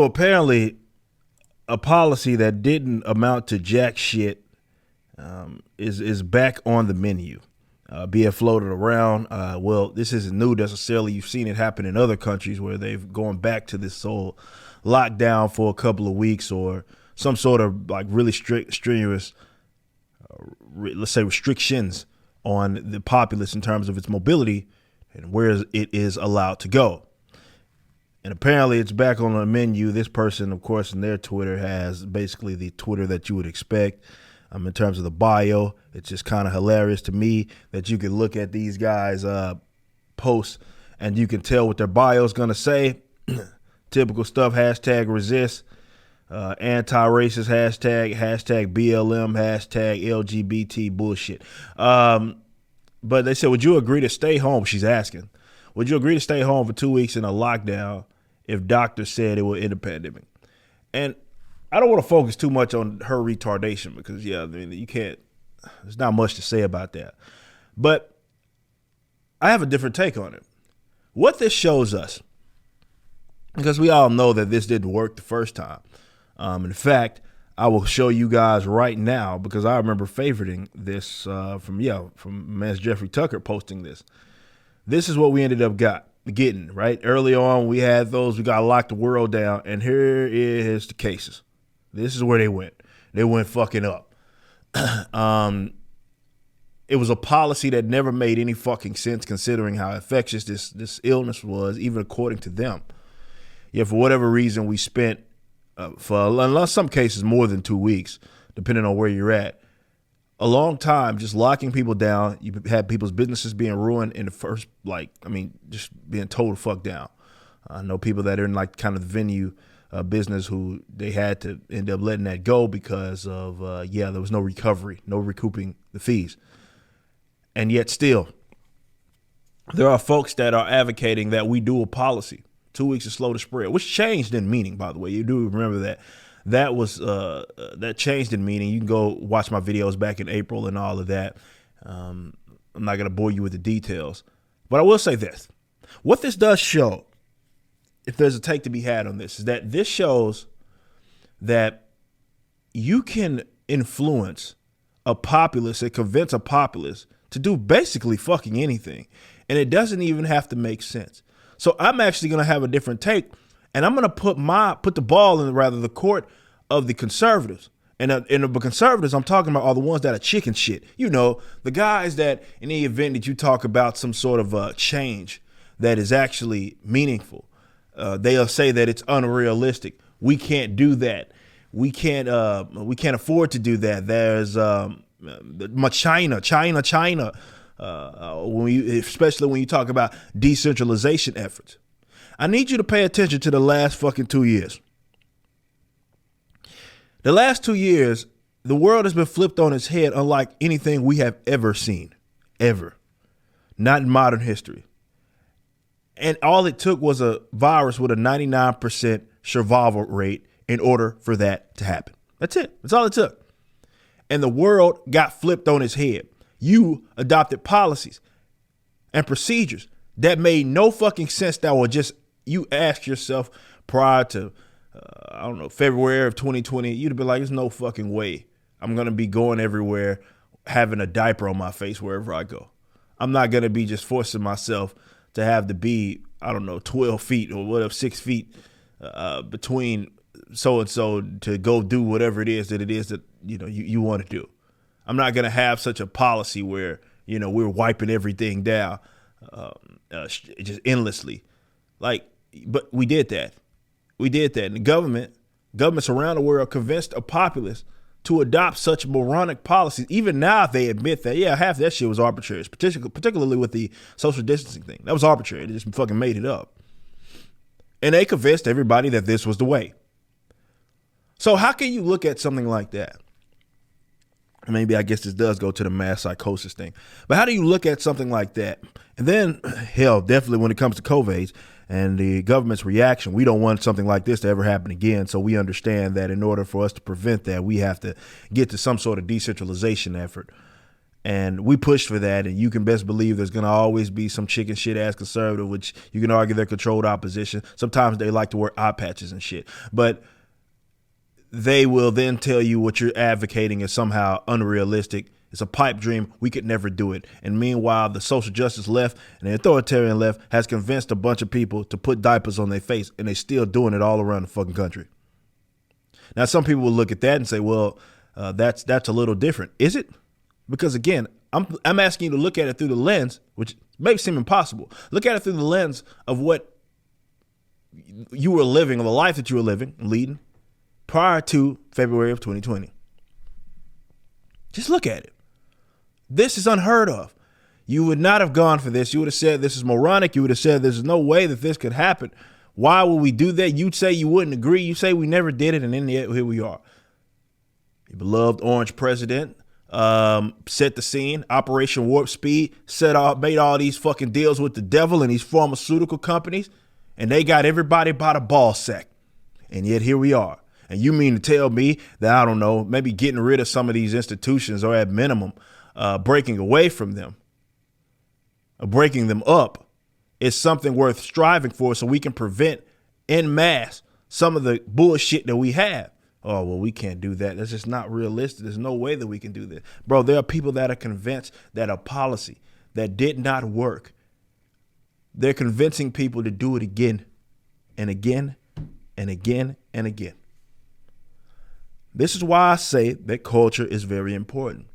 So apparently, a policy that didn't amount to jack shit is back on the menu, being floated around. Well, this isn't new necessarily. You've seen it happen in other countries where they've gone back to this whole lockdown for a couple of weeks or some sort of like really strict, strenuous, let's say restrictions on the populace in terms of its mobility and where it is allowed to go. And apparently it's back on the menu. This person, of course, in their Twitter has basically the Twitter that you would expect. In terms of the bio, it's just kind of hilarious to me that you can look at these guys' posts and you can tell what their bio is going to say. Typical stuff, hashtag resist, anti-racist hashtag BLM, hashtag LGBT bullshit. But they said, would you agree to stay home? She's asking. Would you agree to stay home for 2 weeks in a lockdown if doctors said it would end the pandemic? And I don't want to focus too much on her retardation because, yeah, I mean, you can't, there's not much to say about that. But I have a different take on it. What this shows us, because we all know that this didn't work the first time. In fact, I will show you guys right now because I remember favoriting this from Man's Jeffrey Tucker posting this. This is what we ended up getting, right? Early on, we had those, we got to lock the world down, and here is the cases. This is where they went. They went fucking up. It was a policy that never made any fucking sense considering how infectious this illness was, even according to them. Yet for whatever reason, we spent, in some cases, more than 2 weeks, depending on where you're at, a long time just locking people down. You had people's businesses being ruined in the first, just being told to fuck down. I know people that are in like kind of the venue business who they had to end up letting that go because of, there was no recovery, no recouping the fees. And yet still, there are folks that are advocating that we do a policy, 2 weeks to slow the spread, which changed in meaning, by the way. You do remember that. That changed in meaning. You can go watch my videos back in April and all of that. I'm not going to bore you with the details, but I will say this. What this does show, if there's a take to be had on this, is that this shows that you can influence a populace and convince a populace to do basically fucking anything. And it doesn't even have to make sense. So I'm actually going to have a different take. And I'm going to put the ball in the court of the conservatives. And the conservatives I'm talking about are the ones that are chicken shit. You know, the guys that in the event that you talk about some sort of change that is actually meaningful, they'll say that it's unrealistic. We can't do that. We can't afford to do that. There's China. Especially when you talk about decentralization efforts. I need you to pay attention to the last fucking 2 years. The last 2 years, the world has been flipped on its head unlike anything we have ever seen. Ever. Not in modern history. And all it took was a virus with a 99% survival rate in order for that to happen. That's it. That's all it took. And the world got flipped on its head. You adopted policies and procedures that made no fucking sense that were just, you ask yourself prior to, February of 2020, you'd have been like, there's no fucking way I'm going to be going everywhere having a diaper on my face wherever I go. I'm not going to be just forcing myself to have to be, 12 feet or whatever, 6 feet between so-and-so to go do whatever it is that, you want to do. I'm not going to have such a policy where, we're wiping everything down just endlessly. But we did that. And the governments around the world convinced a populace to adopt such moronic policies. Even now they admit that, half that shit was arbitrary, particularly with the social distancing thing. That was arbitrary. They just fucking made it up. And they convinced everybody that this was the way. So how can you look at something like that? Maybe I guess this does go to the mass psychosis thing. But how do you look at something like that? And then, hell, definitely when it comes to COVID and the government's reaction, we don't want something like this to ever happen again. So we understand that in order for us to prevent that, we have to get to some sort of decentralization effort. And we pushed for that, and you can best believe there's going to always be some chicken shit ass conservative, which you can argue they're controlled opposition. Sometimes they like to wear eye patches and shit. But they will then tell you what you're advocating is somehow unrealistic. It's a pipe dream. We could never do it. And meanwhile, the social justice left and the authoritarian left has convinced a bunch of people to put diapers on their face, and they're still doing it all around the fucking country. Now, some people will look at that and say, well, that's a little different. Is it? Because again, I'm asking you to look at it through the lens, which may seem impossible. Look at it through the lens of what you were living, or the life that you were leading prior to February of 2020. Just look at it. This is unheard of. You would not have gone for this. You would have said this is moronic. You would have said there's no way that this could happen. Why would we do that? You'd say you wouldn't agree. You say we never did it, and then here we are. Your beloved orange president set the scene. Operation Warp Speed made all these fucking deals with the devil and these pharmaceutical companies, and they got everybody by the ball sack. And yet here we are. And you mean to tell me that, I don't know, maybe getting rid of some of these institutions, or at minimum breaking away from them, or breaking them up, is something worth striving for, so we can prevent en masse some of the bullshit that we have? Oh, well, we can't do that. That's just not realistic. There's no way that we can do that. Bro, there are people that are convinced that a policy that did not work, they're convincing people to do it again and again and again and again. This is why I say that culture is very important.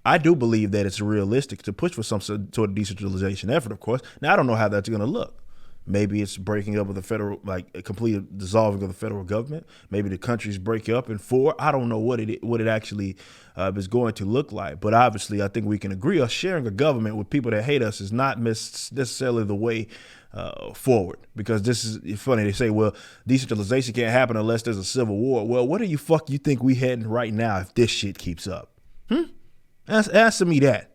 I do believe that it's realistic to push for some sort of decentralization effort, of course. Now, I don't know how that's going to look. Maybe it's breaking up of the federal, like a complete dissolving of the federal government. Maybe the countries break up in four. I don't know what it actually is going to look like. But obviously, I think we can agree us sharing a government with people that hate us is not necessarily the way forward. Because this is funny. They say, well, decentralization can't happen unless there's a civil war. Well, what do you think we heading right now if this shit keeps up? Answer me that.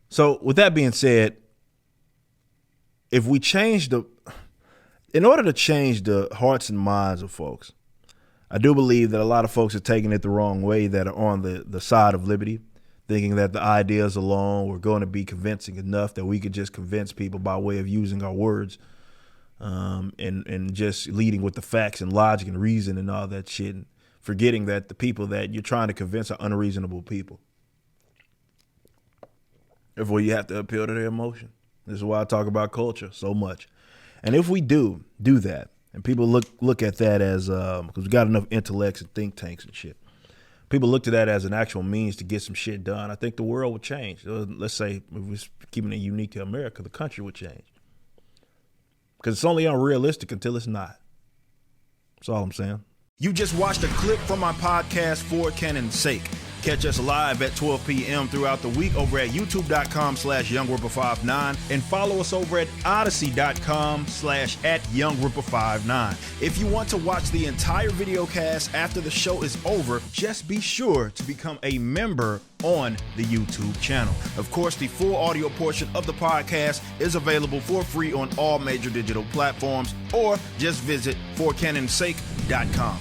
So with that being said, if we in order to change the hearts and minds of folks, I do believe that a lot of folks are taking it the wrong way, that are on the side of liberty, thinking that the ideas alone were going to be convincing enough that we could just convince people by way of using our words, and just leading with the facts and logic and reason and all that shit, and forgetting that the people that you're trying to convince are unreasonable people. Therefore, you have to appeal to their emotion. This is why I talk about culture so much. And if we do that, and people look at that as, because we got enough intellects and think tanks and shit, people look to that as an actual means to get some shit done, I think the world would change. Let's say, if we're keeping it unique to America, the country would change. Because it's only unrealistic until it's not. That's all I'm saying. You just watched a clip from my podcast, For Canon's Sake. Catch us live at 12 p.m. throughout the week over at youtube.com/YoungRipper59 and follow us over at odyssey.com/@YoungRipper59. If you want to watch the entire video cast after the show is over, just be sure to become a member on the YouTube channel. Of course, the full audio portion of the podcast is available for free on all major digital platforms, or just visit forcanonsake.com.